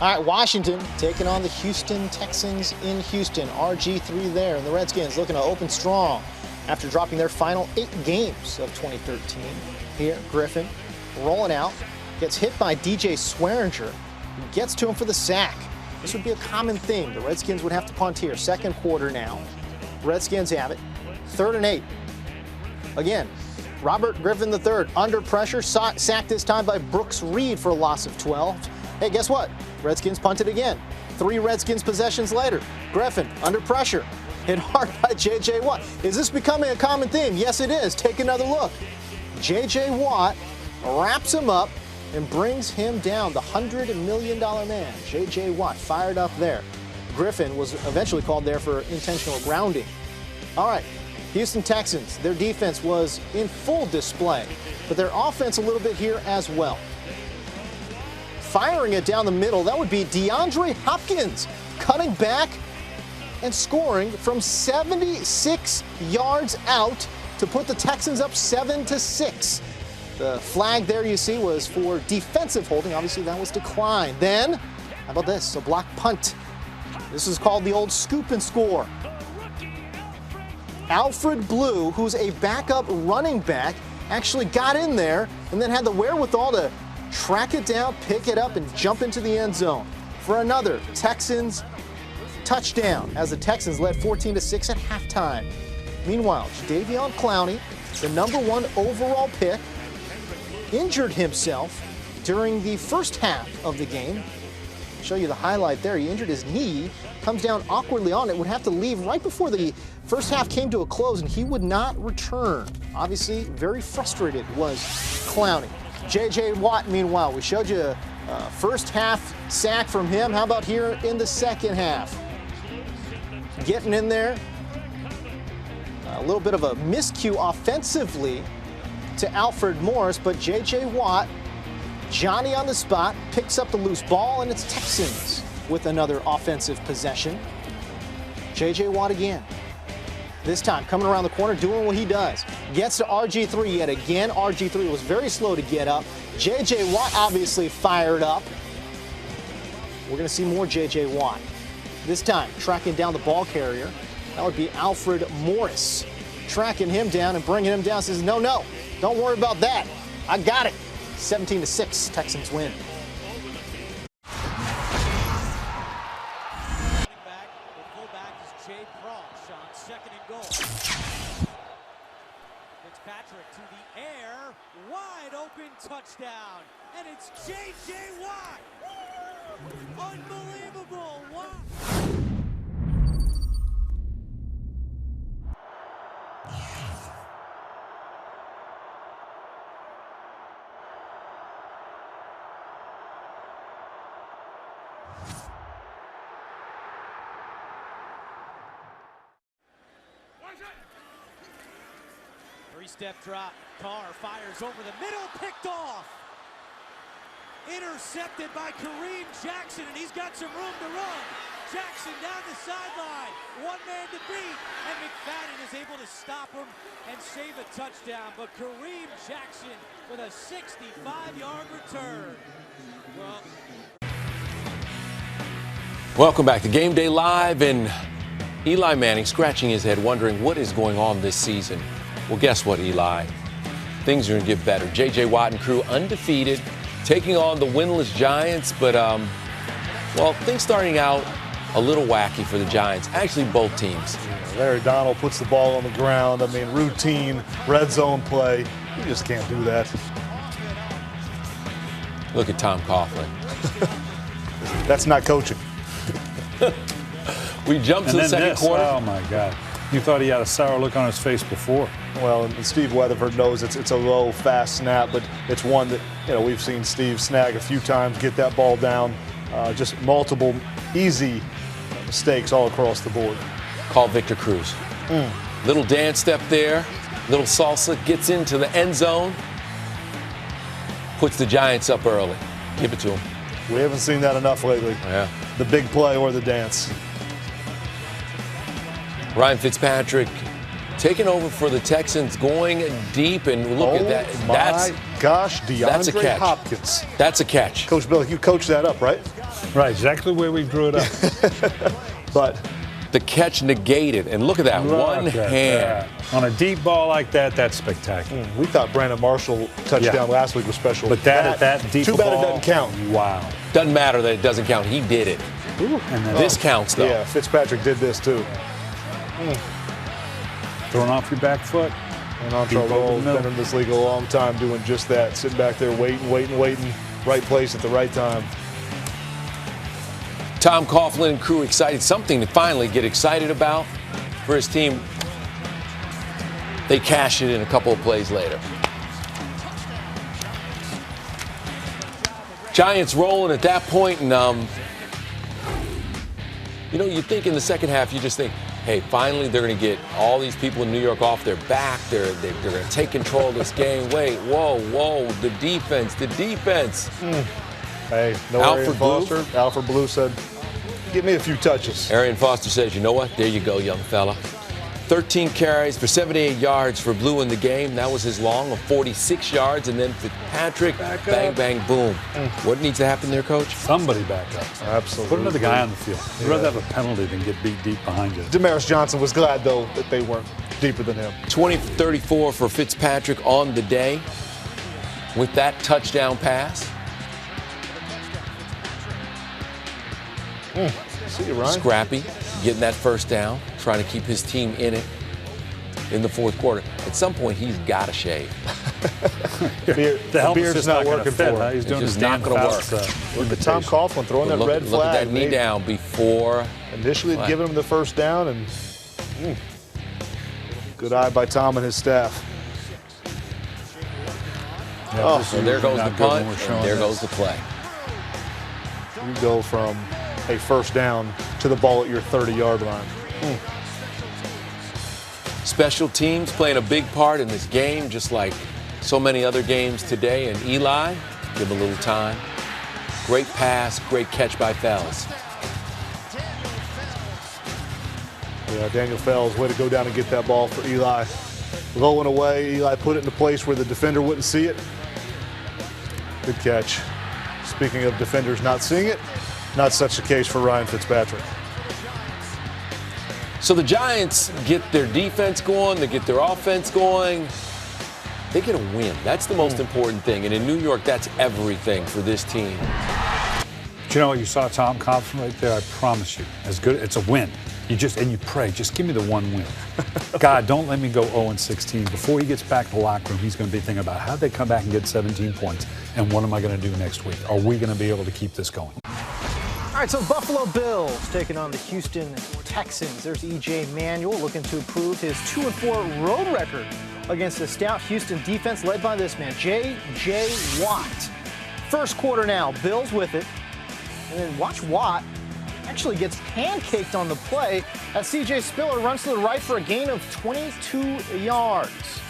All right, Washington taking on the Houston Texans in Houston. RG3 there, and the Redskins looking to open strong after dropping their final 8 games of 2013. Here, Griffin rolling out, gets hit by DJ Swearinger, who gets to him for the sack. This would be a common theme. The Redskins would have to punt here. Second quarter now. Redskins have it. 3rd and 8. Again, Robert Griffin III under pressure, sacked this time by Brooks Reed for a loss of 12. Hey, guess what? Redskins punted again. 3 Redskins possessions later. Griffin under pressure, hit hard by J.J. Watt. Is this becoming a common theme? Yes, it is. Take another look. J.J. Watt wraps him up and brings him down. The $100 million man, J.J. Watt, fired up there. Griffin was eventually called there for intentional grounding. All right, Houston Texans, their defense was in full display, but their offense a little bit here as well. Firing it down the middle, that would be DeAndre Hopkins cutting back and scoring from 76 yards out to put the Texans up 7-6. The flag there you see was for defensive holding. Obviously that was declined. Then, how about this, a block punt. This is called the old scoop and score. Alfred Blue, who's a backup running back, actually got in there and then had the wherewithal to track it down, pick it up, and jump into the end zone for another Texans touchdown as the Texans led 14-6 at halftime. Meanwhile, Jadeveon Clowney, the #1 overall pick, injured himself during the first half of the game. I'll show you the highlight there. He injured his knee, comes down awkwardly on it, would have to leave right before the first half came to a close, and he would not return. Obviously, very frustrated was Clowney. J.J. Watt, meanwhile, we showed you a first half sack from him. How about here in the second half? Getting in there. A little bit of a miscue offensively to Alfred Morris, but J.J. Watt, Johnny on the spot, picks up the loose ball, and it's Texans with another offensive possession. J.J. Watt again. This time coming around the corner, doing what he does. Gets to RG3 yet again. RG3 was very slow to get up. J.J. Watt obviously fired up. We're going to see more J.J. Watt. This time tracking down the ball carrier. That would be Alfred Morris. Tracking him down and bringing him down. Says, no, don't worry about that. I got it. 17-6, Texans win. Fitzpatrick to the air, wide open touchdown, and it's J.J. Watt. Unbelievable, Watt. Three-step drop. Carr fires over the middle, picked off. Intercepted by Kareem Jackson, and he's got some room to run. Jackson down the sideline, one man to beat, and McFadden is able to stop him and save a touchdown. But Kareem Jackson with a 65-yard return. Welcome back to Game Day Live, and Eli Manning scratching his head, wondering what is going on this season. Well, guess what, Eli? Things are going to get better. J.J. Watt and crew undefeated, taking on the winless Giants. But, well, things starting out a little wacky for the Giants. Actually, both teams. Larry Donald puts the ball on the ground. I mean, routine, red zone play. You just can't do that. Look at Tom Coughlin. That's not coaching. We jumped to the second quarter. Oh, my God. You thought he had a sour look on his face before. Well, and Steve Weatherford knows it's a low, fast snap, but it's one that, we've seen Steve snag a few times, get that ball down. Just multiple easy mistakes all across the board. Call Victor Cruz. Little dance step there, little salsa, gets into the end zone, puts the Giants up early. Give it to him. We haven't seen that enough lately. Yeah. The big play or the dance. Ryan Fitzpatrick taking over for the Texans, going deep, and look at that. My gosh, DeAndre that's a catch. Hopkins. That's a catch. Coach Bill, you coached that up, right? Right, exactly where we drew it up. But The catch negated, and look at that, one Look at hand. that. On a deep ball like that, that's spectacular. we thought Brandon Marshall touchdown last week was special. But that deep too ball. bad it doesn't count. Wow. Doesn't matter that it doesn't count. He did it. And then This counts, though. Yeah, Fitzpatrick did this too. throwing off your back foot. And Antrell been in this league a long time doing just that, sitting back there waiting, right place at the right time. Tom Coughlin and crew excited. Something to finally get excited about for his team. They cash it in a couple of plays later. Giants rolling at that point, and you think in the second half, you just think, hey, finally they're going to get all these people in New York off their back. They're going to take control of this game. Wait, whoa, the defense. Hey, no Alfred Arian Foster. Alfred Blue said, give me a few touches. Arian Foster says, you know what? There you go, young fella. 13 carries for 78 yards for Blue in the game. That was his long of 46 yards. And then Fitzpatrick, bang, bang, boom. What needs to happen there, Coach? Somebody back up. Absolutely. Put another guy on the field. I'd rather have a penalty than get beat deep behind you. Damaris Johnson was glad, though, that they weren't deeper than him. 20-34 for Fitzpatrick on the day with that touchdown pass. See you, Ryan. Scrappy, getting that first down, trying to keep his team in it in the fourth quarter. At some point, he's got to shave. The beard's not working for him. Huh? He's doing It's his just not Dan gonna Fouts, Look at Tom Coughlin throwing that red flag. Look at that knee They down before. Initially had given him the first down, and good eye by Tom and his staff. Yeah, So there goes the punt, and there goes the play. You go from a first down to the ball at your 30-yard line. Special teams playing a big part in this game, just like so many other games today. And Eli, give him a little time. Great pass, great catch by Fells. Yeah, Daniel Fells, way to go down and get that ball for Eli. Low and away, Eli put it in a place where the defender wouldn't see it. Good catch. Speaking of defenders not seeing it, not such the case for Ryan Fitzpatrick. So the Giants get their defense going, they get their offense going. They get a win. That's the most important thing. And in New York, that's everything for this team. But you know what? You saw Tom Coughlin right there. I promise you, as good. It's a win. You pray. Just give me the one win. God, don't let me go 0-16. Before he gets back to the locker room, he's going to be thinking about how they come back and get 17 points, and what am I going to do next week? Are we going to be able to keep this going? All right, so Buffalo Bills taking on the Houston Texans. There's E.J. Manuel looking to improve his 2-4 road record against a stout Houston defense led by this man, J.J. Watt. First quarter now, Bills with it. And then watch Watt actually gets pancaked on the play as C.J. Spiller runs to the right for a gain of 22 yards.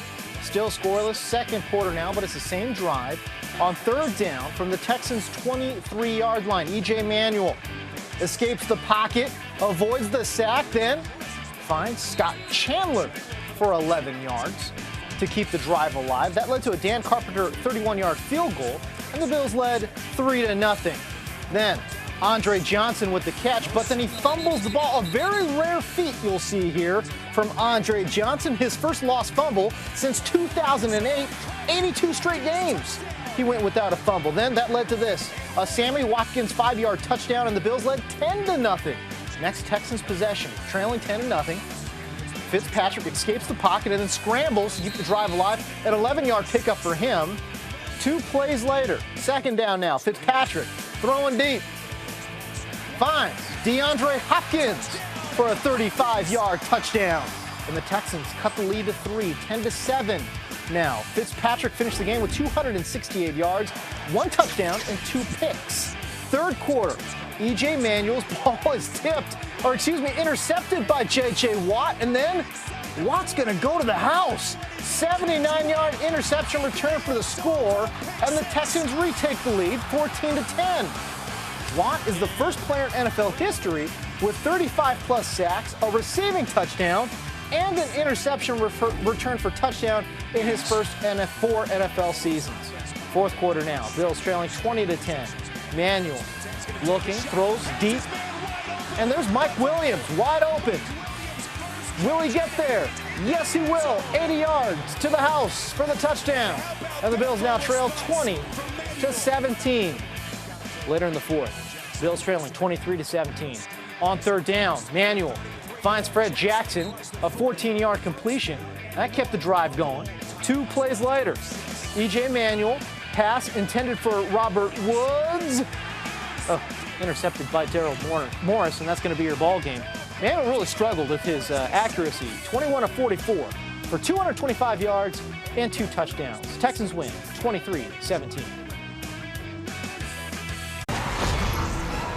Still scoreless, second quarter now, but it's the same drive. On third down from the Texans' 23-yard line, E.J. Manuel escapes the pocket, avoids the sack, then finds Scott Chandler for 11 yards to keep the drive alive. That led to a Dan Carpenter 31-yard field goal, and the Bills led 3-0. Then Andre Johnson with the catch, but then he fumbles the ball. A very rare feat you'll see here from Andre Johnson. His first lost fumble since 2008, 82 straight games. He went without a fumble. Then that led to this. A Sammy Watkins 5-yard touchdown, and the Bills led 10-0. Next Texans possession, trailing 10-0. Fitzpatrick escapes the pocket and then scrambles to keep the drive alive. An 11-yard pickup for him. 2 plays later, second down now. Fitzpatrick throwing deep. Finds DeAndre Hopkins for a 35-yard touchdown. And the Texans cut the lead to 3, 10-7. Now, Fitzpatrick finished the game with 268 yards, 1 touchdown, and 2 picks. Third quarter, E.J. Manuel's ball is intercepted by J.J. Watt, and then Watt's going to go to the house. 79-yard interception return for the score, and the Texans retake the lead, 14-10. Watt is the first player in NFL history with 35-plus sacks, a receiving touchdown, and an interception return for touchdown in his first 4 NFL seasons. Fourth quarter now, Bills trailing 20-10. Manuel looking, throws deep. And there's Mike Williams wide open. Will he get there? Yes, he will. 80 yards to the house for the touchdown. And the Bills now trail 20-17. Later in the fourth, Bills trailing 23-17. On third down, Manuel finds Fred Jackson, a 14-yard completion. That kept the drive going. 2 plays later, E.J. Manuel, pass intended for Robert Woods. Intercepted by Daryl Morris, and that's going to be your ball game. Manuel really struggled with his accuracy. 21 of 44 for 225 yards and 2 touchdowns. Texans win 23-17.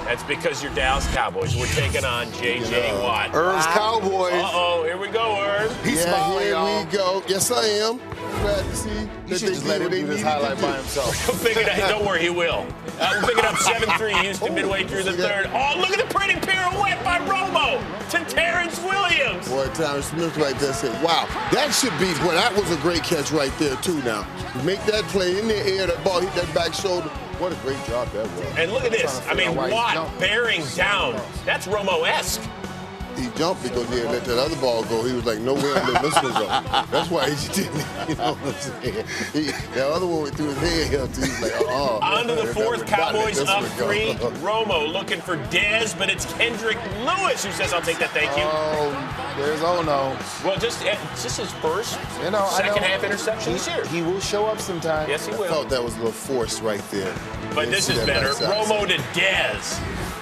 That's because you're Dallas Cowboys. We're taking on J.J. Watt. Irv's Cowboys. Uh-oh, here we go, Irv. He's smiling, y'all. Here we go. Yes, I am. Glad to see You that should just let him do this highlight by himself. We'll pick it up. Don't worry, he will. We'll pick it up 7-3 Houston midway through the third. Oh, look at the pretty pirouette by Romo to Terrence Williams. Boy, Tyron Smith right there said, wow, that should be, boy, that was a great catch right there, too, now. You make that play in the air, that ball hit that back shoulder. What a great job that was. And look at this. I mean, Watt bearing down. That's Romo-esque. He jumped because he had let that other ball go. He was like, no way I'm letting this one go. That's why he didn't, you know what I'm saying? That other one went through his head here, too. He's like, On to the fourth, Cowboys up 3. Romo looking for Dez, but it's Kendrick Lewis who says, I'll take that, thank you. Oh, there's no. Well, just his first, second half interception this year. He will show up sometime. Yes, he I will. thought that was a little forced right there. But this is better. Romo to Dez.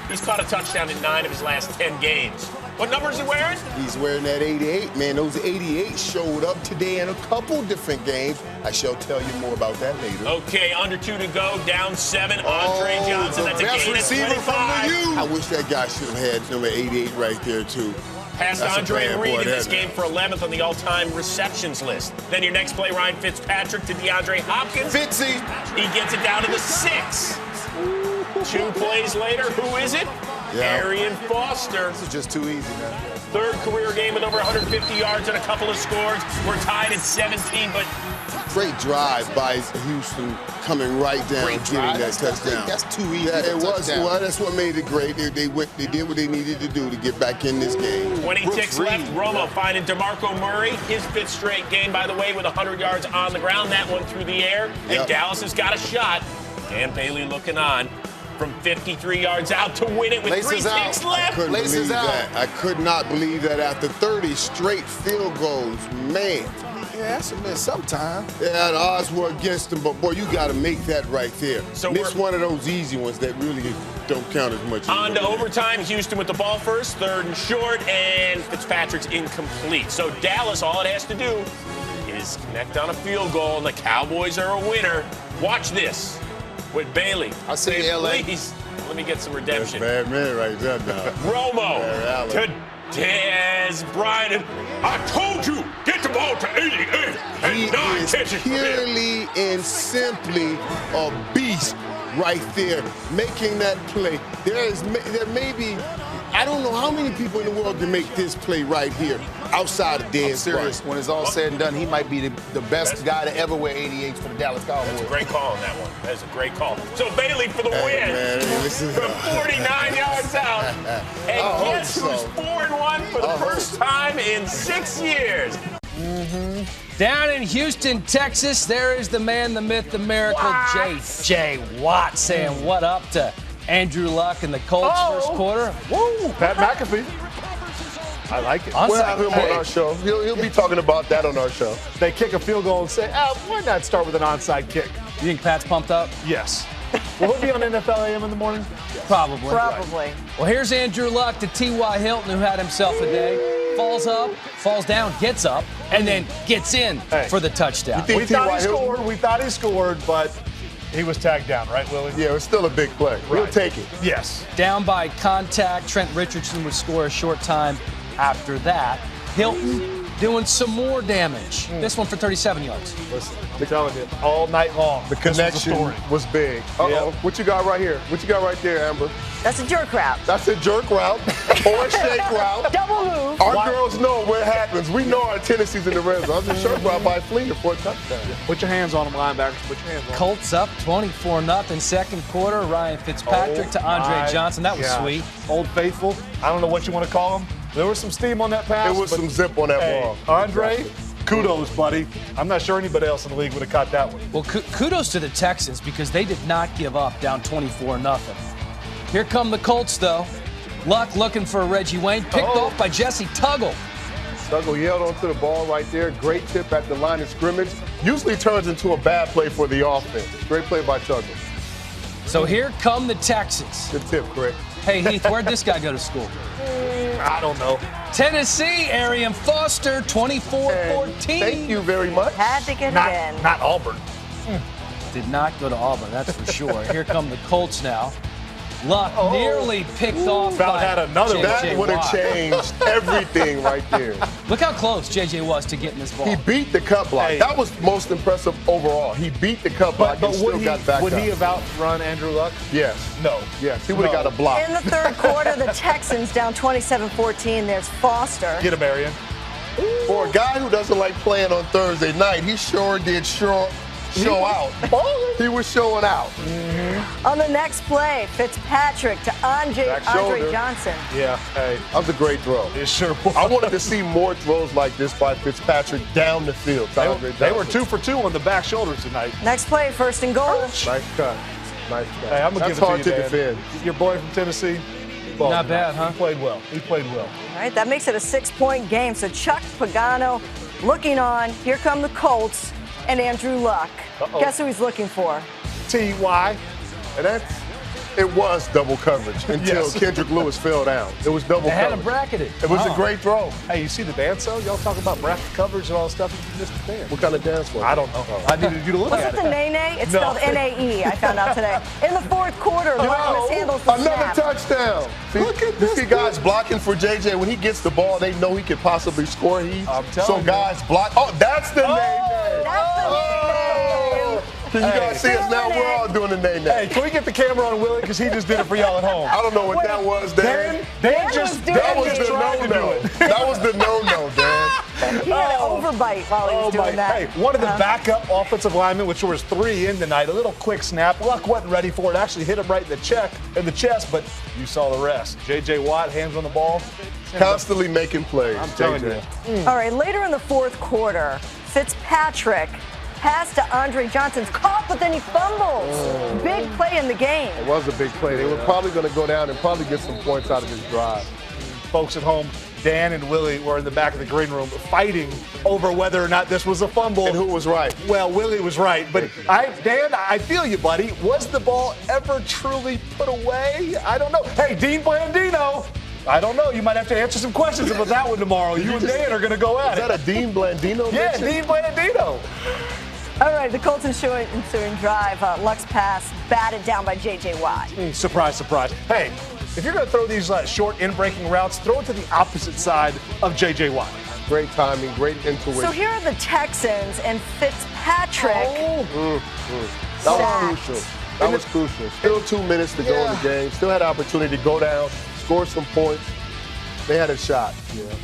He's caught a touchdown in 9 of his last 10 games. What number is he wearing? He's wearing that 88, man. Those 88 showed up today in a couple different games. I shall tell you more about that later. Okay, under 2 to go, down 7. Andre Johnson, that's a best gain of receiver 25. from the U. I wish that guy should have had number 88 right there, too. Passed That's Andre bad Reed boy, in this that- game for 11th on the all-time receptions list. Then your next play, Ryan Fitzpatrick to DeAndre Hopkins. Fitzy. He gets it down to the 6. 2 plays later, who is it? Yeah. Arian Foster. This is just too easy, man. Third career game with over 150 yards and a couple of scores. We're tied at 17, but Great drive by Houston coming right down, getting that touchdown. That's too easy. Yeah, to it was. touchdown. Well, that's what made it great. They did what they needed to do to get back in this game. 20 ticks left. Romo finding DeMarco Murray. His 5th straight game, by the way, with 100 yards on the ground. That one through the air. And Yep. Dallas has got a shot. Dan Bailey looking on from 53 yards out to win it with Laces 3 out. ticks left. Couldn't Laces believe out. that. I could not believe that after 30 straight field goals. Man. Yeah, that's a miss sometime. Yeah, the odds were against them, but boy, you got to make that right there. So Miss we're- one of those easy ones that really don't count as much. On to overtime. Houston with the ball first, 3rd and short, and Fitzpatrick's incomplete. So Dallas, all it has to do is connect on a field goal, and the Cowboys are a winner. Watch this with Bailey. I see Say, LA. Please, let me get some redemption. Bad man right there, dog. Romo Allen. to Dez Bryant. I told you, get the ball to 88 and He 9 is catches for him. purely and simply a beast right there, making that play. There may be, I don't know how many people in the world can make this play right here outside of I'm Dez serious. Bryant. When it's all said and done, he might be the best guy to ever wear 88s for the Dallas Cowboys. Great call on that one. That is a great call. So Bailey for the win Man, listen. from 49 yards out. And guess who's 4-1 for the first time in 6 years? Down in Houston, Texas, there is the man, the myth, the miracle, J.J. Watt saying what up to Andrew Luck in the Colts first quarter. Woo! Pat McAfee. I like it. Onside. We'll have him on our show. He'll be talking about that on our show. They kick a field goal and say, why not start with an onside kick? You think Pat's pumped up? Yes. Will he be on NFL AM in the morning? Probably. Probably. Well, here's Andrew Luck to T.Y. Hilton, who had himself a day. Falls up, falls down, gets up, and then gets in for the touchdown. We thought he scored, but he was tagged down, right, Willie? Yeah, it's still a big play. We'll take it. Yes. Down by contact, Trent Richardson would score a short time after that. Hilton doing some more damage. This one for 37 yards. Listen, I'm telling you, all night long. The connection was big. Uh-oh. What you got right here? What you got right there, Amber? That's a jerk route. That's a jerk route or a shake route. Double move. Our girls know what happens. We know our tendencies in the red zone. That's a jerk route by Fleeter for a touchdown. Put your hands on them, linebackers. Put your hands on them. Colts up 24-0 second quarter. Ryan Fitzpatrick to Andre Johnson. That was sweet. Old Faithful. I don't know what you want to call him. There was some steam on that pass. There was some zip on that ball. Andre, kudos, buddy. I'm not sure anybody else in the league would have caught that one. Well, kudos to the Texans because they did not give up down 24-0. Here come the Colts, though. Luck looking for Reggie Wayne. Picked off by Jesse Tuggle. Tuggle yelled onto the ball right there. Great tip at the line of scrimmage. Usually turns into a bad play for the offense. Great play by Tuggle. So here come the Texans. Good tip, Craig. Hey, Heath, where'd this guy go to school? I don't know. Tennessee, Arian Foster, 24-14. Thank you very much. Had to get it in. Not Auburn. Did not go to Auburn, that's for sure. Here come the Colts now. Luck nearly picked off by had another one. That would have changed everything right there. Look how close JJ was to getting this ball. He beat the cut block. That was most impressive overall. He beat the cut block and still got back would up. he have outrun Andrew Luck? Yes. No. Yes, he would have got a block. In the third quarter, the Texans down 27-14. There's Foster. Get him, Arian. For a guy who doesn't like playing on Thursday night, he sure did show out. He was showing out. On the next play, Fitzpatrick to Andre Johnson. Yeah, hey. That was a great throw. It sure was. I wanted to see more throws like this by Fitzpatrick down the field. They were 2 for 2 on the back shoulders tonight. Next play, first and goal. Nice cut. Nice cut. Hey, I'm going to give it to you, hard to Dan. defend. Your boy from Tennessee. Not bad, huh? He played well. He played well. All right, that makes it a 6-point game. So Chuck Pagano looking on. Here come the Colts and Andrew Luck. Guess who he's looking for? T.Y. And it was double coverage until Kendrick Lewis fell down. It was double They had coverage. him bracketed. It was a great throw. Hey, you see the dance, though? Y'all talk about bracket coverage and all that stuff. You missed the dance. What kind of dance was it? I don't know. I needed you to look Was at it the Nene? It's No. spelled N-A-E, I found out today. In the fourth quarter, Luck mishandles the Another snap. touchdown. Look at this. You see guys blocking for JJ. When he gets the ball, they know he could possibly score. I'm telling So you. guys block. Oh, that's the Nene. That's the Nene. Can you guys see us now? We're all doing the Nene. Hey, can we get the camera on Willie? Because he just did it for y'all at home. I don't know what that was, Dan. Dan just That was the tried to do no-no. it. That was the no-no, Dan. He had an overbite while he was doing that. Hey, one of the backup offensive linemen, which was 3 in tonight, a little quick snap. Luck wasn't ready for it. Actually hit him right in the chest, but you saw the rest. J.J. Watt, hands on the ball. Constantly making plays. I'm telling you. All right, later in the fourth quarter, Fitzpatrick pass to Andre Johnson's caught, but then he fumbles. Big play in the game. It was a big play. They were probably going to go down and probably get some points out of this drive. Folks at home, Dan and Willie were in the back of the green room fighting over whether or not this was a fumble. And who was right? Well, Willie was right, but Dan, I feel you, buddy. Was the ball ever truly put away? I don't know. Hey, Dean Blandino. I don't know. You might have to answer some questions about that one tomorrow. You and Dan are going to go at it. Is that a Dean Blandino? Yeah, mention? Dean Blandino. All right, the Colts ensuing drive. Luck's pass batted down by J.J. Watt. Surprise, surprise. Hey, if you're going to throw these short in-breaking routes, throw it to the opposite side of J.J. Watt. Great timing, great intuition. So here are the Texans and Fitzpatrick. That was crucial. That was crucial. Still 2 minutes to go in the game. Still had an opportunity to go down, score some points. They had a shot.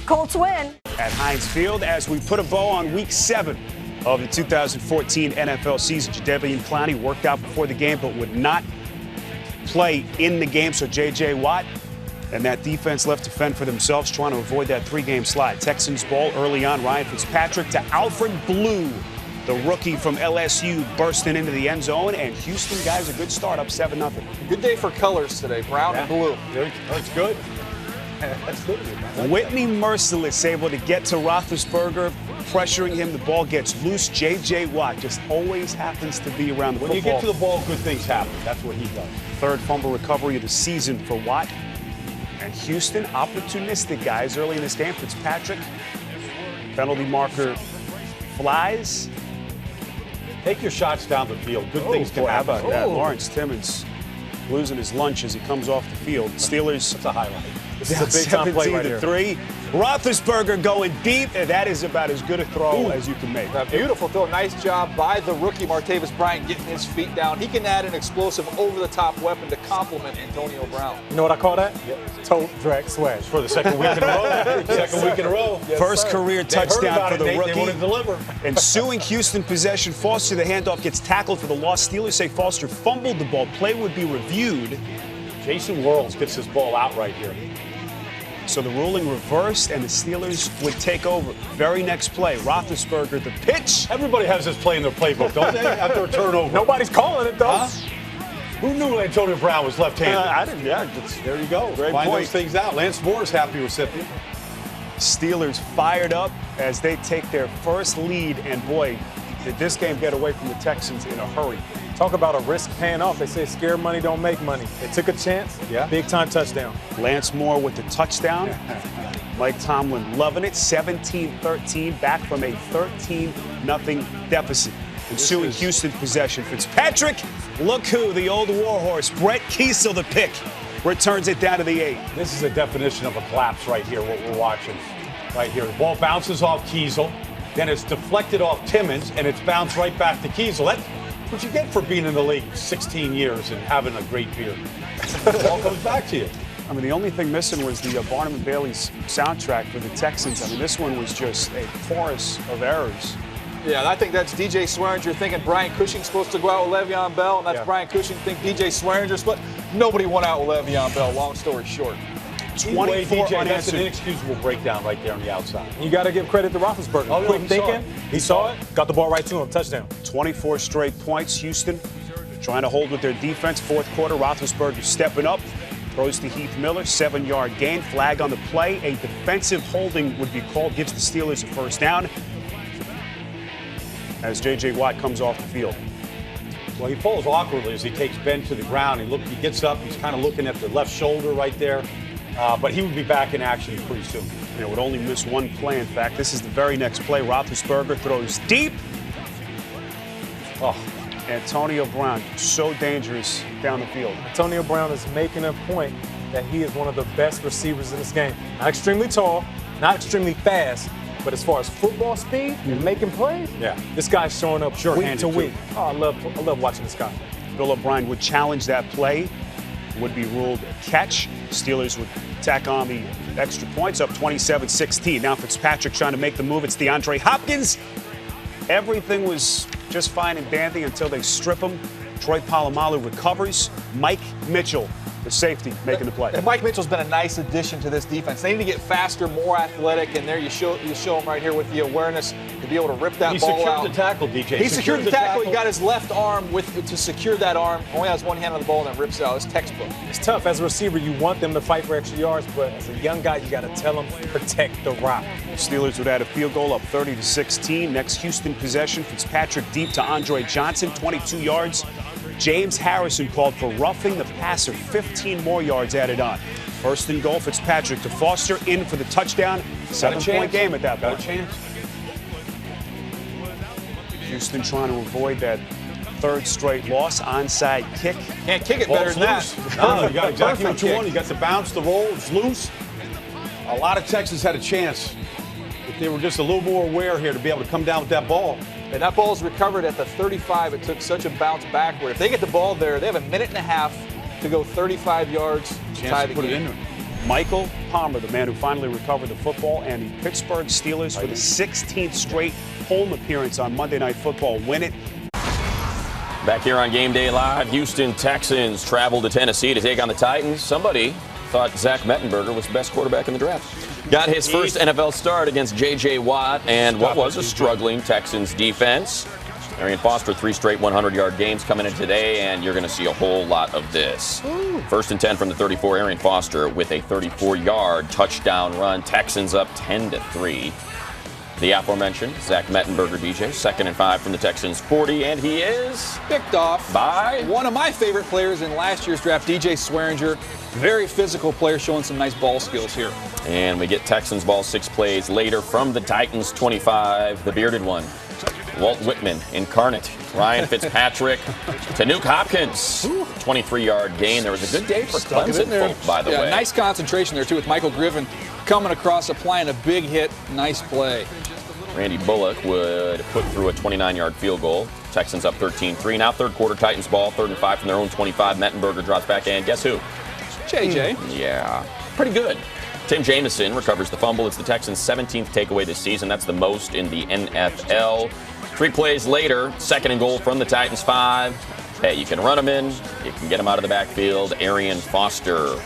Colts win. At Heinz Field as we put a bow on Week 7 of the 2014 NFL season. Jadeveon Clowney worked out before the game but would not play in the game. So J.J. Watt and that defense left to fend for themselves, trying to avoid that 3-game slide. Texans ball early on. Ryan Fitzpatrick to Alfred Blue, the rookie from LSU, bursting into the end zone. And Houston, guys, a good start, up 7-0. Good day for colors today, brown and blue. That's good. That's good. Whitney Merciless able to get to Roethlisberger, pressuring him. The ball gets loose. J.J. Watt just always happens to be around the football. When you get to the ball, good things happen. That's what he does. Third fumble recovery of the season for Watt. And Houston, opportunistic guys early in this game. Fitzpatrick, penalty marker flies. Take your shots down the field. Good things can happen. How about that? Lawrence Timmons losing his lunch as he comes off the field. Steelers. That's a highlight. The This is a big-time play right here. 17-3. Roethlisberger going deep, and that is about as good a throw as you can make. A beautiful throw. Nice job by the rookie Martavis Bryant getting his feet down. He can add an explosive over-the-top weapon to complement Antonio Brown. You know what I call that? Yep. Toe drag swag. For the second week in a row. Second week in a row. Yes, First career touchdown for the rookie. They want to deliver. Ensuing Houston possession, Foster, the handoff, gets tackled for the loss. Steelers say Foster fumbled the ball. Play would be reviewed. Jason Worlds gets his ball out right here. So the ruling reversed, and the Steelers would take over. Very next play, Roethlisberger, the pitch. Everybody has this play in their playbook, don't they? After a turnover. Nobody's calling it, though. Huh? Who knew Antonio Brown was left-handed? I didn't. Yeah, there you go. Great Find point. those things out. Lance Moore's happy recipient. Steelers fired up as they take their first lead, and boy, did this game get away from the Texans in a hurry. Talk about a risk paying off. They say scared money don't make money. They took a chance. Yeah. Big-time touchdown. Lance Moore with the touchdown. Mike Tomlin loving it. 17-13, back from a 13-0 deficit. Ensuing Houston possession. Fitzpatrick, look who, the old warhorse, Brett Kiesel, the pick, returns it down to the 8. This is a definition of a collapse right here, what we're watching. Right here. The ball bounces off Kiesel, then it's deflected off Timmons, and it's bounced right back to Kiesel. That's what you get for being in the league 16 years and having a great beard. It all comes back to you. I mean, the only thing missing was the Barnum and Bailey's soundtrack for the Texans. I mean, this one was just a chorus of errors. Yeah, and I think that's DJ Swearinger thinking Brian Cushing's supposed to go out with Le'Veon Bell, and that's Brian Cushing think DJ Swearinger's split. Nobody went out with Le'Veon Bell, long story short. 24 DJ, that's an inexcusable breakdown right there on the outside. You got to give credit to Roethlisberger. Oh, quick thinking. He saw it, got the ball right to him, touchdown. 24 straight points. Houston trying to hold with their defense. Fourth quarter, Roethlisberger stepping up. Throws to Heath Miller, 7-yard gain. Flag on the play. A defensive holding would be called. Gives the Steelers a first down as J.J. Watt comes off the field. Well, he falls awkwardly as he takes Ben to the ground. He gets up. He's kind of looking at the left shoulder right there. But he would be back in action pretty soon. It would only miss one play. In fact, this is the very next play. Roethlisberger throws deep. Oh, Antonio Brown, so dangerous down the field. Antonio Brown is making a point that he is one of the best receivers in this game. Not extremely tall, not extremely fast, but as far as football speed and making plays, this guy's showing up week to week. Oh, I love watching this guy. Bill O'Brien would challenge that play. Would be ruled a catch. Steelers would tack on the extra points, up 27-16. Now Fitzpatrick trying to make the move. It's DeAndre Hopkins. Everything was just fine and dandy until they strip him. Troy Polamalu recovers. Mike Mitchell, the safety, making the play. And Mike Mitchell's been a nice addition to this defense. They need to get faster, more athletic, and there you show him right here with the awareness to be able to rip that ball out. He secured the tackle, DJ. He secured the tackle. He got his left arm to secure that arm. Only has one hand on the ball and then rips it out. It's textbook. It's tough. As a receiver, you want them to fight for extra yards, but as a young guy, you got to tell them protect the rock. Steelers would add a field goal up 30-16. Next Houston possession, Fitzpatrick deep to Andre Johnson, 22 yards. James Harrison called for roughing the passer, 15 more yards added on. First and goal, Fitzpatrick to Foster, in for the touchdown. 7-point game at that point. Got a chance. Houston trying to avoid that third straight loss. Onside kick. Can't kick it better than that. No, you got exactly what you want. You got the bounce, the roll, it's loose. A lot of Texans had a chance if they were just a little more aware here to be able to come down with that ball. And that ball's recovered at the 35. It took such a bounce backward. If they get the ball there, they have a minute and a half to go 35 yards to tie the put game. It in. Michael Palmer, the man who finally recovered the football, and the Pittsburgh Steelers for the 16th straight home appearance on Monday Night Football win it. Back here on Game Day Live, Houston Texans travel to Tennessee to take on the Titans. Somebody thought Zach Mettenberger was the best quarterback in the draft. Got his first NFL start against J.J. Watt and what was a struggling Texans defense. Arian Foster, 3 straight 100-yard games coming in today, and you're going to see a whole lot of this. First and 10 from the 34, Arian Foster with a 34-yard touchdown run. Texans up 10-3. The aforementioned Zach Mettenberger, DJ, 2nd and 5 from the Texans 40, and he is picked off by one of my favorite players in last year's draft, DJ Swearinger. Very physical player, showing some nice ball skills here. And we get Texans ball 6 plays later from the Titans 25, the bearded one. Walt Whitman incarnate. Ryan Fitzpatrick to Nuke Hopkins. 23-yard gain. There was a good day for Clemson, folks, by the way. Nice concentration there, too, with Michael Griffin coming across, applying a big hit. Nice play. Randy Bullock would put through a 29-yard field goal. Texans up 13-3. Now third quarter, Titans ball, 3rd and 5 from their own 25. Mettenberger drops back in. Guess who? JJ. Yeah, pretty good. Tim Jamison recovers the fumble. It's the Texans' 17th takeaway this season. That's the most in the NFL. 3 plays later, 2nd and goal from the Titans 5. Hey, you can run them in. You can get them out of the backfield. Arian Foster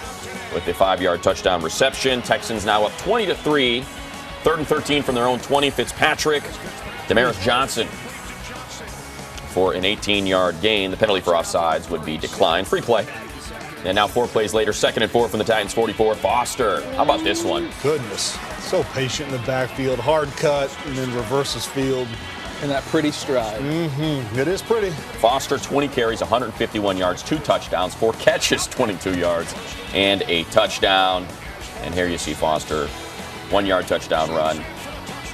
with a 5-yard touchdown reception. Texans now up 20-3. 3rd and 13 from their own 20. Fitzpatrick, Damaris Johnson for an 18-yard gain. The penalty for offsides would be declined. Free play. And now 4 plays later, 2nd and 4 from the Titans, 44. Foster. How about this one? Goodness. So patient in the backfield. Hard cut and then reverses field. And that pretty stride. It is pretty. Foster, 20 carries, 151 yards, 2 touchdowns, 4 catches, 22 yards, and a touchdown. And here you see Foster, 1-yard touchdown run.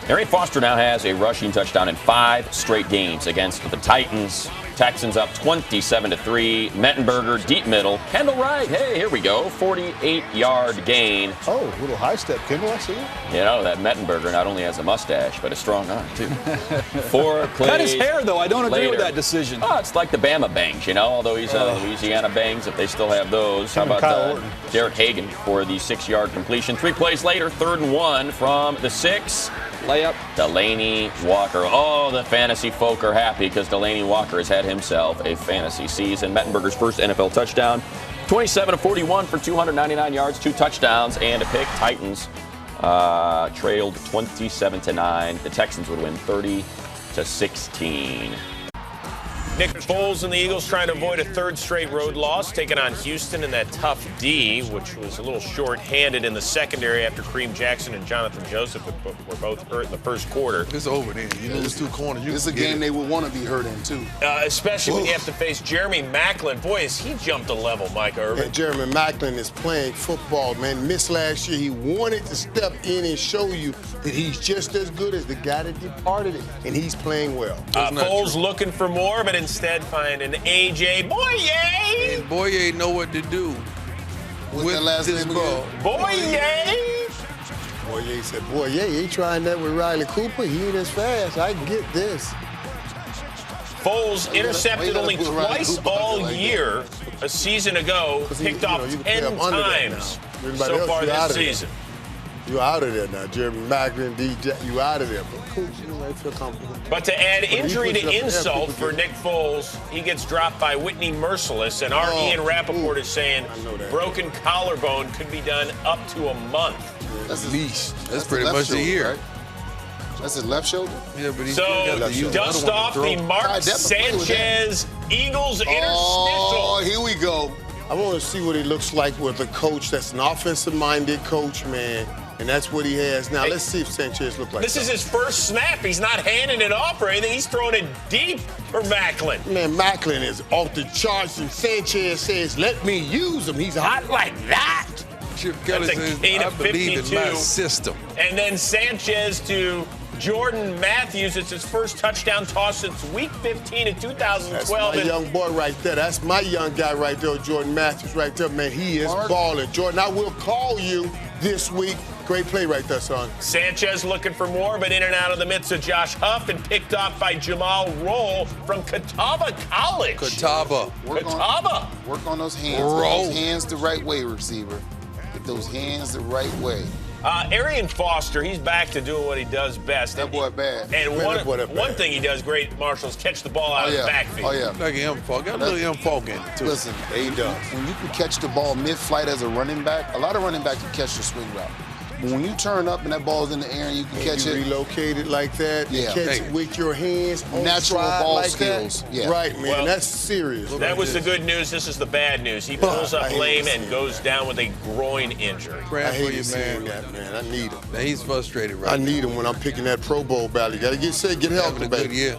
Arian Foster now has a rushing touchdown in 5 straight games against the Titans. Texans up 27-3. Mettenberger, deep middle. Kendall Wright, hey, here we go. 48-yard gain. Oh, a little high step, Kendall, I see it. You know, that Mettenberger not only has a mustache, but a strong arm, too. 4 plays Cut his hair, though. I don't agree later. with that decision. Oh, it's like the Bama Bangs, you know, although he's Louisiana Bangs, if they still have those. How about Derek Hagan for the 6-yard completion? 3 plays later, 3rd and 1 from the 6. Layup. Delaney Walker. Oh, the fantasy folk are happy because Delaney Walker has had himself a fantasy season. Mettenberger's first NFL touchdown. 27-41 for 299 yards, 2 touchdowns, and a pick. Titans trailed 27-9. The Texans would win 30-16. Nick Foles and the Eagles trying to avoid a 3rd straight road loss, taking on Houston in that tough D, which was a little short-handed in the secondary after Kareem Jackson and Jonathan Joseph were both hurt in the first quarter. It's over then. You lose 2 corners. This is a game they would want to be hurt in, too. Especially when you have to face Jeremy Maclin. Boy, has he jumped a level, Mike Irvin. And Jeremy Maclin is playing football, man. Missed last year. He wanted to step in and show you that he's just as good as the guy that departed it, and he's playing well. Foles looking for more, but instead find an A.J. Boye. And Boye know what to do with that last this name ball. Boye. Boye said, boy, yeah, he ain't trying that with Riley Cooper. He ain't as fast. I can get this. Foles intercepted only twice all year. A season ago, picked off 10 times so far this season. You're out of there now, Jeremy Maclin, DJ, you out of there. But coach, you know, I feel comfortable. But to add injury to insult for Nick Foles, he gets dropped by Whitney Merciless, and our Ian Rappaport is saying broken collarbone could be done up to a month. That's at least. That's pretty much a year. Right? That's his left shoulder? Yeah, but he's so dust off the Mark Sanchez Eagles interstitial. Oh, here we go. I want to see what he looks like with a coach that's an offensive-minded coach, man. And that's what he has now. Let's see if Sanchez looks like this is his first snap. He's not handing it off or anything. He's throwing it deep for Maclin. Man, Maclin is off the charts, and Sanchez says, let me use him. He's hot like that. Chip Kelly says, I believe in my system. And then Sanchez to Jordan Matthews. It's his first touchdown toss since week 15 in 2012. That's my young boy right there. That's my young guy right there, Jordan Matthews right there. Man, he is balling. Jordan, I will call you this week. Great play right there, son. Sanchez looking for more, but in and out of the midst of Josh Huff and picked off by Jamal Roll from Catawba College. Catawba. Work on those hands. Get those hands the right way, receiver. Get those hands the right way. Arian Foster, he's back to doing what he does best. That boy bad. And one thing he does great, Marshall, is catch the ball out of the backfield. Oh, yeah. Like M. Falk. Got a little M. Falk in it, too. Listen, he does. When you can catch the ball mid-flight as a running back, a lot of running backs can catch the swing route. But when you turn up and that ball's in the air and you can catch it. Relocate it like that. Yeah. Catch it with your hands. Natural ball like skills. Yeah. Right, man. Well, that's serious. That was the good news. This is the bad news. He pulls up lame and goes down with a groin injury. I hate seeing that, man. I need him. Now, he's frustrated right now. I need him when I'm picking that Pro Bowl battle. You got to get set, get healthy, baby. Good year.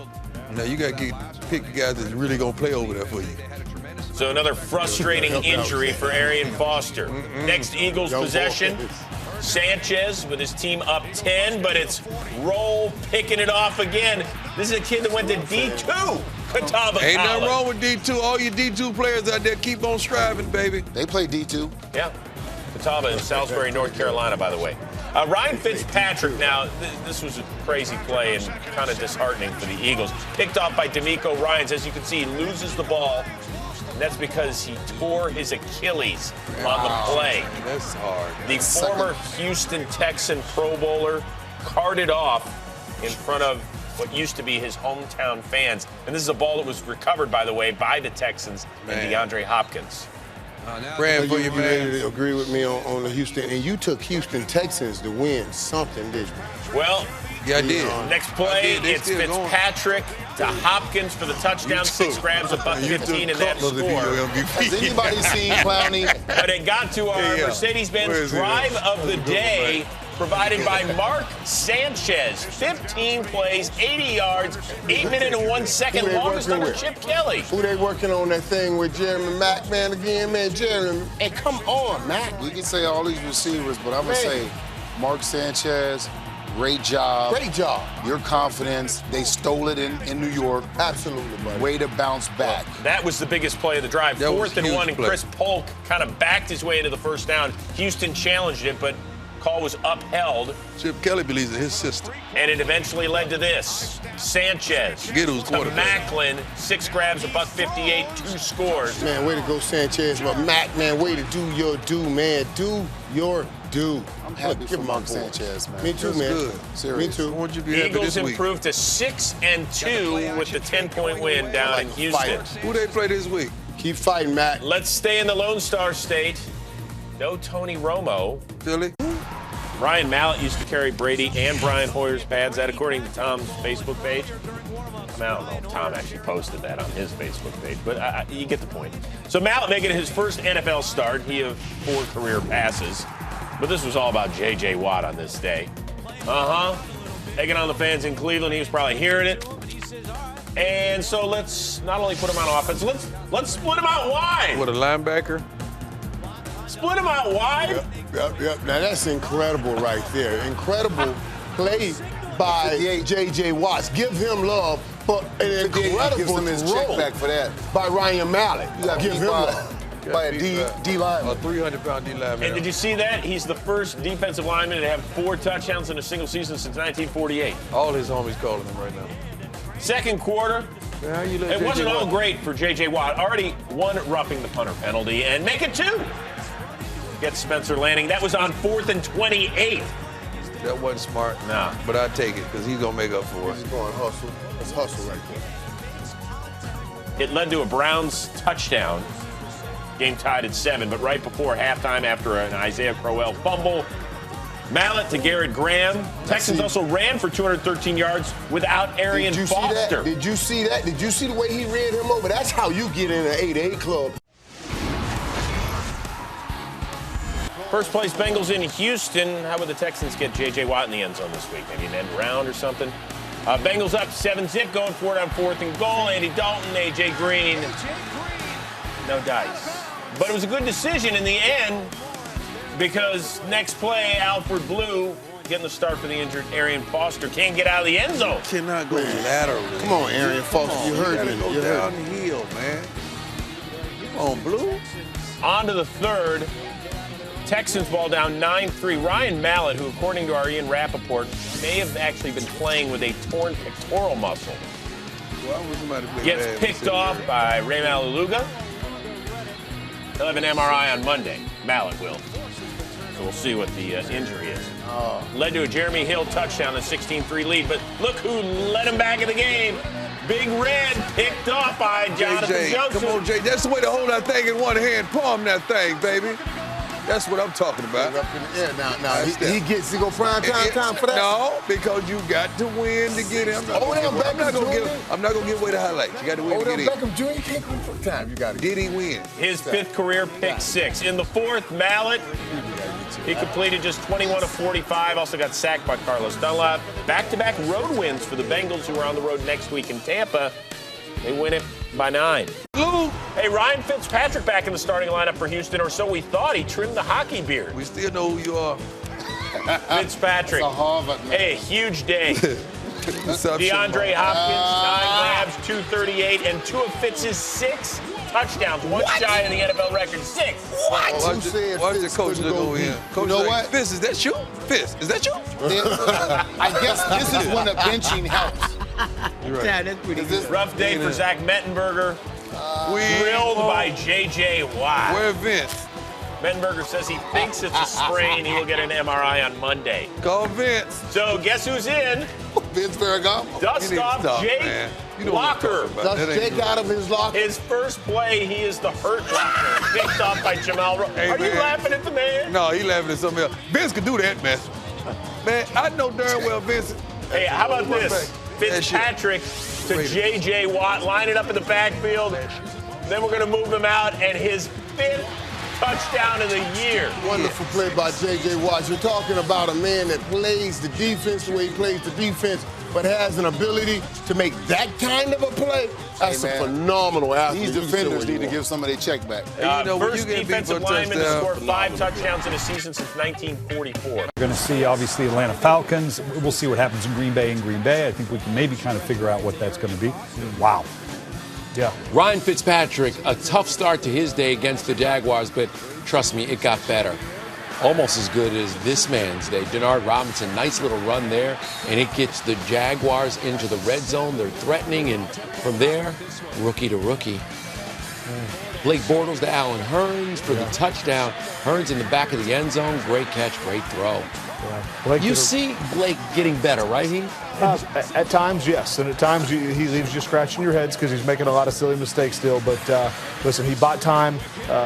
Now, you got to pick guys that's really going to play over there for you. So another frustrating injury for Arian Foster. Next Eagles possession. Sanchez with his team up 10, but it's Roll picking it off again. This is a kid that went to D2. Catawba Ain't College. nothing wrong with D2. All you D2 players out there, keep on striving, baby. They play D2. Yeah. Catawba in Salisbury, North Carolina, by the way. Ryan Fitzpatrick, now, this was a crazy play and kind of disheartening for the Eagles. Picked off by D'Amico Ryans. As you can see, he loses the ball. And that's because he tore his Achilles on the play. That's hard. The former Houston Texan Pro Bowler carted off in front of what used to be his hometown fans. And this is a ball that was recovered, by the way, by the Texans and DeAndre Hopkins. Praying for you, man. man. Ready to agree with me on the Houston, and you took Houston Texans to win something, didn't you? Well, yeah, I did. Next play, it's Fitzpatrick to Hopkins for the touchdown. 6 grabs, $1.15 in that score. Has anybody seen Clowney? But it got to our Mercedes-Benz drive of the day, provided by Mark Sanchez. 15 plays, 80 yards, 8 minutes and 1 second, longest under Chip Kelly. Who they working on that thing with Jeremy Mack, man, again, man, Jeremy. Hey, come on, Mack. We can say all these receivers, but I'm going to say Mark Sanchez, great job. Great job. Your confidence. They stole it in New York. Absolutely, buddy. Way to bounce back. That was the biggest play of the drive. That 4th and 1, and play. Chris Polk kind of backed his way into the first down. Houston challenged it, but call was upheld. Chip Kelly believes in his system. And it eventually led to this. Sanchez Get who's to quarterback. Macklin, 6 grabs, $1.58, 2 scores. Man, way to go, Sanchez. But Mack, man, way to do your due, man. Do your due. I'm happy for Mark Sanchez, man. Me too, That's man. good. Serious. Me too. I want you to be happy Eagles this week. improved to 6-2 with the 10-point win down in Houston. Who they play this week? Keep fighting, Matt. Let's stay in the Lone Star State. No Tony Romo. Philly? Ryan Mallett used to carry Brady and Brian Hoyer's pads. That, according to Tom's Facebook page. I don't know if Tom actually posted that on his Facebook page, but you get the point. So Mallett making his first NFL start. He had 4 career passes. But this was all about J.J. Watt on this day. Taking on the fans in Cleveland. He was probably hearing it. And so let's not only put him on offense, let's split him out wide. With a linebacker? Split him out wide? Yep. Now, that's incredible right there. Incredible play by J.J. Watts. Give him love for an incredible gives him his check back for that. By Ryan Mallett. You got Give him love. By a D lineman. A 300-pound D lineman. And did you see that? He's the first defensive lineman to have 4 touchdowns in a single season since 1948. All his homies calling him right now. Second quarter, it wasn't all great for J.J. Watt. Already 1 roughing the punter penalty and make it 2. Gets Spencer Lanning. That was on 4th and 28. That wasn't smart. Nah. But I take it because he's going to make up for it. He's going hustle. That's hustle right there. It led to a Browns touchdown. Game tied at 7, but right before halftime, after an Isaiah Crowell fumble, Mallett to Garrett Graham. Texans also ran for 213 yards without Arian Foster. Did you see that? Did you see the way he ran him over? That's how you get in an 8-8 club. First place Bengals in Houston. How would the Texans get J.J. Watt in the end zone this week? Maybe an end round or something? Bengals up 7-zip, going for it on 4th and goal. Andy Dalton, A.J. Green. No dice. But it was a good decision in the end because next play, Alfred Blue getting the start for the injured Arian Foster can't get out of the end zone. Cannot go laterally. Come on, Arian Foster. You heard me. Go down the hill, man. Come on, Blue. On to the 3rd. Texans ball down 9-3. Ryan Mallett, who according to our Ian Rappaport, may have actually been playing with a torn pectoral muscle, gets picked off by Ray Malaluga. He'll have an MRI on Monday. Mallett will. So we'll see what the injury is. Led to a Jeremy Hill touchdown, a 16-3 lead. But look who led him back in the game. Big Red picked off by Jonathan Joseph. Come on, Jay. That's the way to hold that thing in one hand. Palm that thing, baby. That's what I'm talking about. Up in the air. Now he gets to go prime time for that? No, because you got to win to get him. I'm not going to give away the highlights. You got to win to get in. Beckham Jr. can't go for time. You got to. Did he win? His 5th career pick 6. In the 4th, Mallett, he completed just 21 of 45. Also got sacked by Carlos Dunlap. Back-to-back road wins for the Bengals, who are on the road next week in Tampa. They win it by 9. Blue. Hey, Ryan Fitzpatrick back in the starting lineup for Houston, or so we thought. He trimmed the hockey beard. We still know who you are. Fitzpatrick. That's a Harvard, man. Hey, huge day. DeAndre Sean? Hopkins, 9 grabs, 238, and two of Fitz's 6 touchdowns. One shy of the NFL record. 6. What? Watch the coach go in. Coach, you know what? Fitz, is that you? Fitz, is that you? I guess this is when the benching helps. Right. Yeah, that's pretty good. Rough day for Zach Mettenberger. Drilled by J.J. Watt. Where Vince? Mettenberger says he thinks it's a sprain. He will get an MRI on Monday. Call Vince. So guess who's in? Vince Ferragamo. Dust off Jake Locker. Dust Jake out of his locker. His first play, he is the hurt locker. Picked off by Jamal Rowe. Hey, Are you man. laughing at the man? No, he laughing at something else. Vince could do that, man. Man, I know darn well Vince. Hey, how about this? Fitzpatrick to J.J. Watt, line it up in the backfield. Then we're going to move him out, and his 5th touchdown of the year. Wonderful play by J.J. Watt. You're talking about a man that plays the defense the way he plays the defense, but has an ability to make that kind of a play. That's a phenomenal athlete. These defenders need to give somebody a check back. First defensive lineman to score 5 touchdowns in a season since 1944. We're going to see, obviously, Atlanta Falcons. We'll see what happens in Green Bay. I think we can maybe kind of figure out what that's going to be. Wow. Yeah. Ryan Fitzpatrick, a tough start to his day against the Jaguars, but trust me, it got better. Almost as good as this man's day. Denard Robinson, nice little run there, and it gets the Jaguars into the red zone. They're threatening, and from there, rookie to rookie. Blake Bortles to Allen Hurns for the touchdown. Hurns in the back of the end zone. Great catch, great throw. You see Blake getting better, right, Heath? At times, yes. And at times, he leaves you scratching your heads because he's making a lot of silly mistakes still. But listen, he bought time,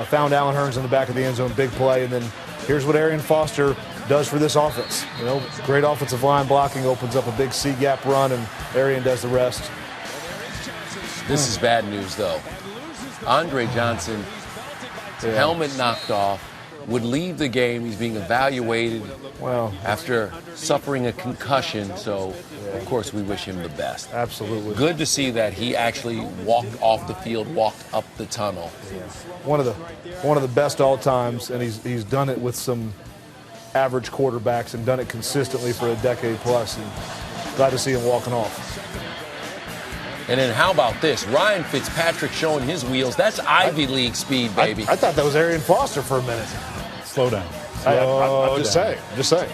found Allen Hurns in the back of the end zone, big play. And then here's what Arian Foster does for this offense. You know, great offensive line blocking, opens up a big C-gap run, and Arian does the rest. This is bad news, though. Andre Johnson, helmet knocked off, would leave the game. He's being evaluated after suffering a concussion. So, of course, we wish him the best. Absolutely. Good to see that he actually walked off the field, walked up the tunnel. One of the best all times, and he's done it with some average quarterbacks and done it consistently for a decade plus. And glad to see him walking off. And then how about this? Ryan Fitzpatrick showing his wheels. That's Ivy League speed, baby. I thought that was Arian Foster for a minute. Slow down. I'm just saying.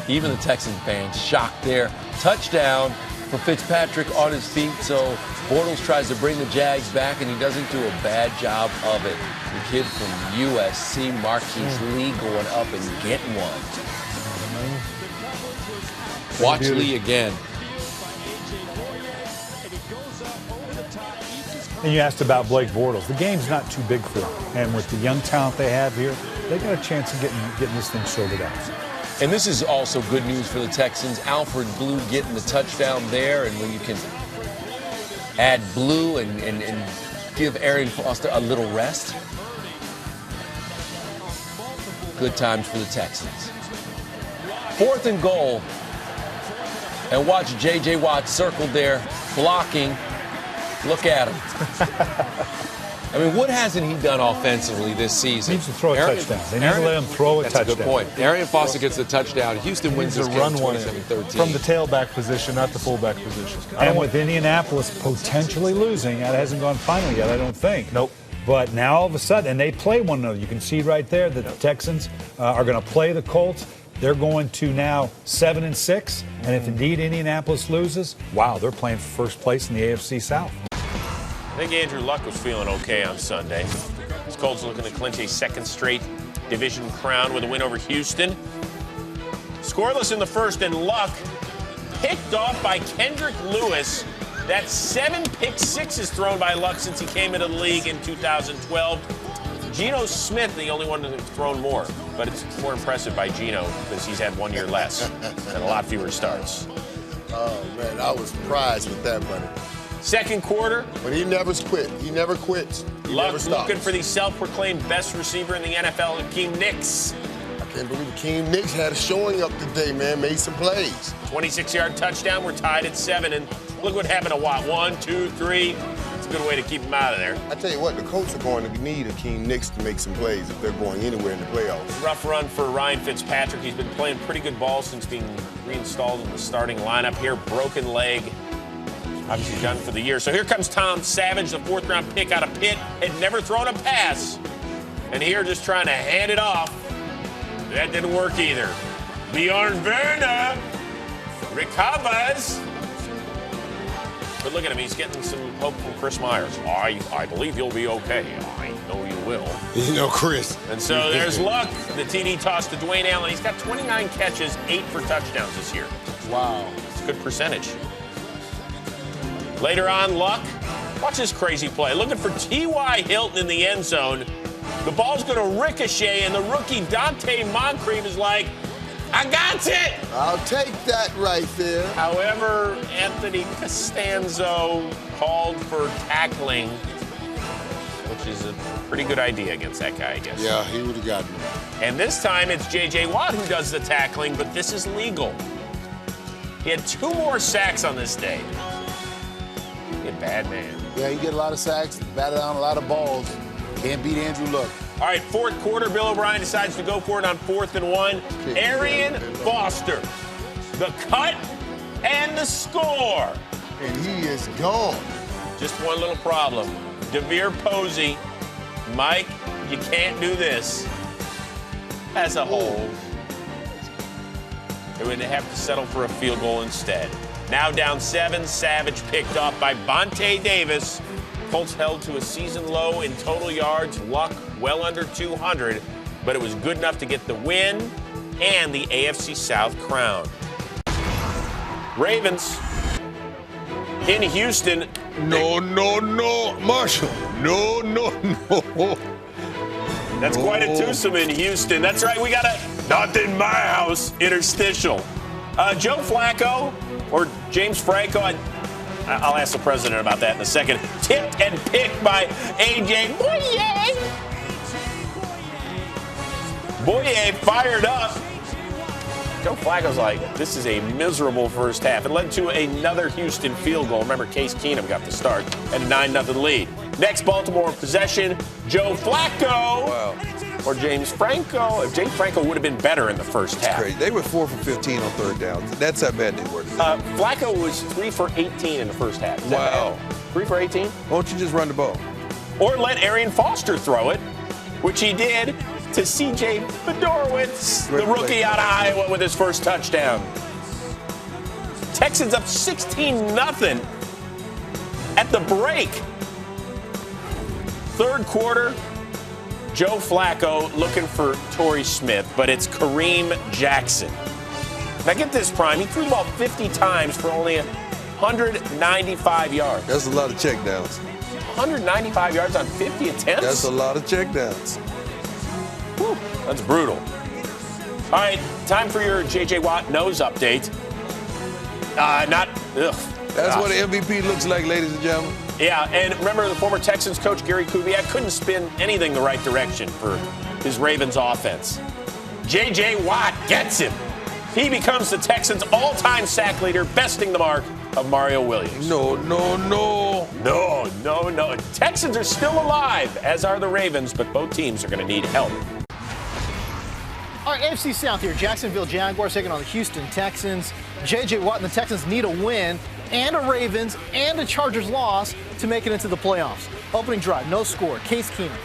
Even the Texans fans shocked there. Touchdown for Fitzpatrick on his feet. So Bortles tries to bring the Jags back, and he doesn't do a bad job of it. The kid from USC, Marquise Lee, going up and getting one. Watch Lee again. And you asked about Blake Bortles. The game's not too big for him. And with the young talent they have here, they got a chance of getting this thing sorted out. And this is also good news for the Texans. Alfred Blue getting the touchdown there. And when you can add Blue and give Arian Foster a little rest, good times for the Texans. 4th and goal. And watch J.J. Watt circled there, blocking. Look at him. I mean, what hasn't he done offensively this season? He needs to throw a touchdown. They need to let him throw a touchdown. That's a good point. Arian Foster gets the touchdown. Houston wins this game 27-13. From the tailback position, not the fullback position. And with Indianapolis potentially losing, that hasn't gone final yet, I don't think. Nope. But now all of a sudden, and they play one another. You can see right there that the Texans are going to play the Colts. They're going to now 7-6. And if indeed Indianapolis loses, wow, they're playing for first place in the AFC South. I think Andrew Luck was feeling okay on Sunday. His Colts looking to clinch a 2nd straight division crown with a win over Houston. Scoreless in the first, and Luck picked off by Kendrick Lewis. That's 7 pick sixes thrown by Luck since he came into the league in 2012. Geno Smith, the only one that's thrown more, but it's more impressive by Geno because he's had 1 year less and a lot fewer starts. Oh, man, I was surprised with that, buddy. 2nd quarter. But he never quit. He never quits. He Luck never stops. looking for the self-proclaimed best receiver in the NFL, Akeem Nicks. I can't believe Akeem Nicks had a showing up today, man. Made some plays. 26-yard touchdown. We're tied at 7. And look what happened to Watt. 1, 2, 3. a good way to keep him out of there. I tell you what, the Colts are going to need Akeem Nicks to make some plays if they're going anywhere in the playoffs. Rough run for Ryan Fitzpatrick. He's been playing pretty good ball since being reinstalled in the starting lineup here. Broken leg. Obviously done for the year. So here comes Tom Savage, the 4th-round pick out of Pitt. Had never thrown a pass. And here just trying to hand it off. That didn't work either. Bjorn Werner recovers. But look at him. He's getting some hope from Chris Myers. I believe you'll be okay. I know you will. You know, Chris. And so there's Luck. The TD toss to Dwayne Allen. He's got 29 catches, 8 for touchdowns this year. Wow. It's a good percentage. Later on, Luck. Watch this crazy play. Looking for T.Y. Hilton in the end zone. The ball's going to ricochet, and the rookie Dante Moncrief is like, I got it! I'll take that right there. However, Anthony Costanzo called for tackling, which is a pretty good idea against that guy, I guess. Yeah, he would have gotten it. And this time it's J.J. Watt who does the tackling, but this is legal. He had 2 more sacks on this day. He's a bad man. Yeah, he get a lot of sacks, batted down a lot of balls. Can't beat Andrew Luck. All right, 4th quarter, Bill O'Brien decides to go for it on 4th and 1. Arian Foster, the cut and the score. And he is gone. Just one little problem. DeVere Posey, Mike, you can't do this. As a whole, they would have to settle for a field goal instead. Now down 7, Savage picked off by Vontae Davis. Colts held to a season low in total yards, Luck well under 200, but it was good enough to get the win and the AFC South crown. Ravens in Houston. No, Marshall. No. That's quite a twosome in Houston. That's right, we got a not in my house interstitial. Joe Flacco or James Franco, I'll ask the president about that in a second. Tipped and picked by A.J. Boye. Boye fired up. Joe Flacco's like, this is a miserable first half. It led to another Houston field goal. Remember, Case Keenum got the start and a 9-0 lead. Next Baltimore possession, Joe Flacco. Wow. Or James Franco. If James Franco would have been better in the first half. Crazy. They were 4 for 15 on 3rd down. That's how bad they were. Flacco was 3 for 18 in the first half. Wow. 3 for 18? Why don't you just run the ball? Or let Arian Foster throw it, which he did to C.J. Fedorowicz, the rookie out of Iowa with his first touchdown. Texans up 16-0 at the break. 3rd quarter, Joe Flacco looking for Torrey Smith, but it's Kareem Jackson. Now get this, Prime. He threw the ball 50 times for only 195 yards. That's a lot of checkdowns. 195 yards on 50 attempts? That's a lot of checkdowns. Whew, that's brutal. All right, time for your J.J. Watt nose update. That's what an MVP looks like, ladies and gentlemen. Yeah, and remember the former Texans coach Gary Kubiak couldn't spin anything the right direction for his Ravens offense. J.J. Watt gets him. He becomes the Texans' all-time sack leader, besting the mark of Mario Williams. No. Texans are still alive, as are the Ravens, but both teams are going to need help. All right, AFC South here. Jacksonville Jaguars taking on the Houston Texans. J.J. Watt and the Texans need a win and a Ravens and a Chargers loss to make it into the playoffs. Opening drive, no score. Case Keenum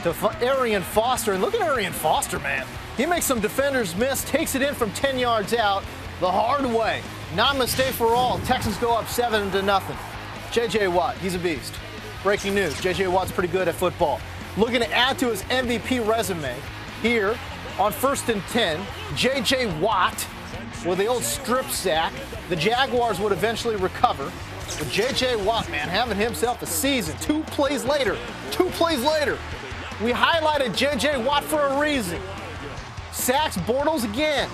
to Arian Foster. And look at Arian Foster, man. He makes some defenders miss, takes it in from 10 yards out the hard way. Not a mistake for all. Texans go up 7-0. J.J. Watt, he's a beast. Breaking news, J.J. Watt's pretty good at football. Looking to add to his MVP resume here on 1st and 10, J.J. Watt with the old strip sack. The Jaguars would eventually recover. But J.J. Watt, man, having himself a season. 2 plays later, we highlighted J.J. Watt for a reason. Sacks Bortles again.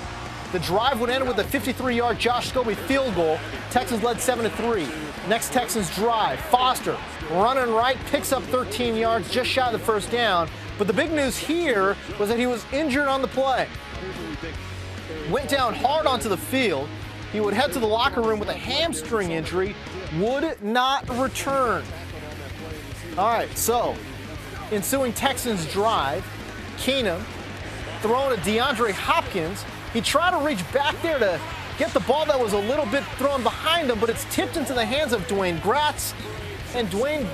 The drive would end with a 53-yard Josh Scobie field goal. Texans led 7-3. Next Texans drive. Foster running right, picks up 13 yards, just shy of the first down. But the big news here was that he was injured on the play. Went down hard onto the field. He would head to the locker room with a hamstring injury, would not return. All right, so ensuing Texans drive, Keenum throwing to DeAndre Hopkins. He tried to reach back there to get the ball that was a little bit thrown behind him, but it's tipped into the hands of Dwayne Gratz. And Dwayne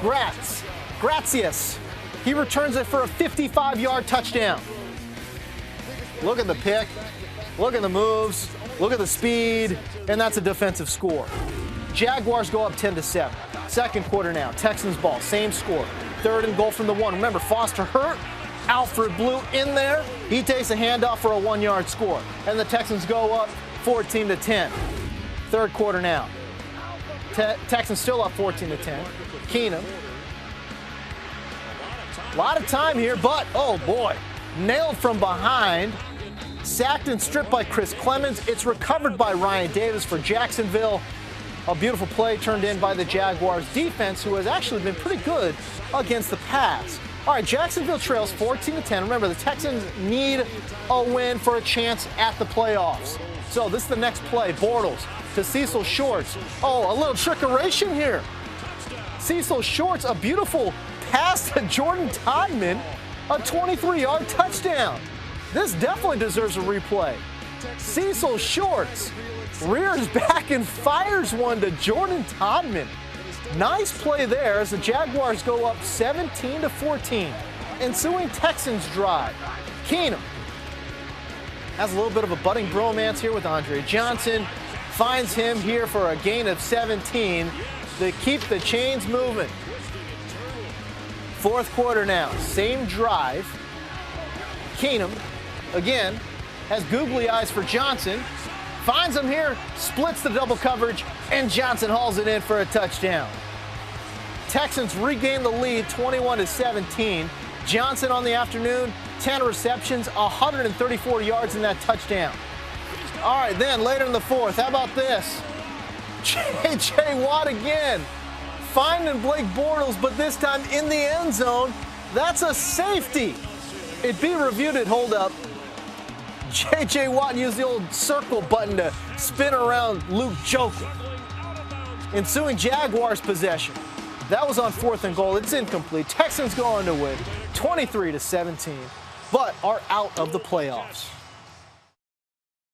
Gracias, he returns it for a 55-yard touchdown. Look at the pick, look at the moves, look at the speed, and that's a defensive score. Jaguars go up 10-7. Second quarter now, Texans ball, same score. 3rd and goal from the 1. Remember, Foster hurt. Alfred Blue in there. He takes a handoff for a 1-yard score. And the Texans go up 14-10. Third quarter now. Texans still up 14-10. Keenum. A lot of time here, but, oh boy, nailed from behind. Sacked and stripped by Chris Clemens. It's recovered by Ryan Davis for Jacksonville. A beautiful play turned in by the Jaguars defense, who has actually been pretty good against the pass. All right, Jacksonville trails 14-10. Remember, the Texans need a win for a chance at the playoffs. So this is the next play. Bortles to Cecil Shorts. Oh, a little trickeration here. Cecil Shorts, a beautiful pass to Jordan Todman, a 23-yard touchdown. This definitely deserves a replay. Cecil Shorts rears back and fires one to Jordan Todman. Nice play there as the Jaguars go up 17-14. Ensuing Texans drive. Keenum has a little bit of a budding bromance here with Andre Johnson. Finds him here for a gain of 17 to keep the chains moving. Fourth quarter now, same drive. Keenum, again, has googly eyes for Johnson. Finds him here, splits the double coverage, and Johnson hauls it in for a touchdown. Texans regain the lead 21-17. Johnson on the afternoon, 10 receptions, 134 yards in that touchdown. All right, then later in the fourth, how about this? J.J. Watt again, finding Blake Bortles, but this time in the end zone. That's a safety. It'd be reviewed at holdup. J.J. Watt used the old circle button to spin around Luke Joker. Ensuing Jaguars possession. That was on 4th and goal. It's incomplete. Texans go on to win 23-17, but are out of the playoffs.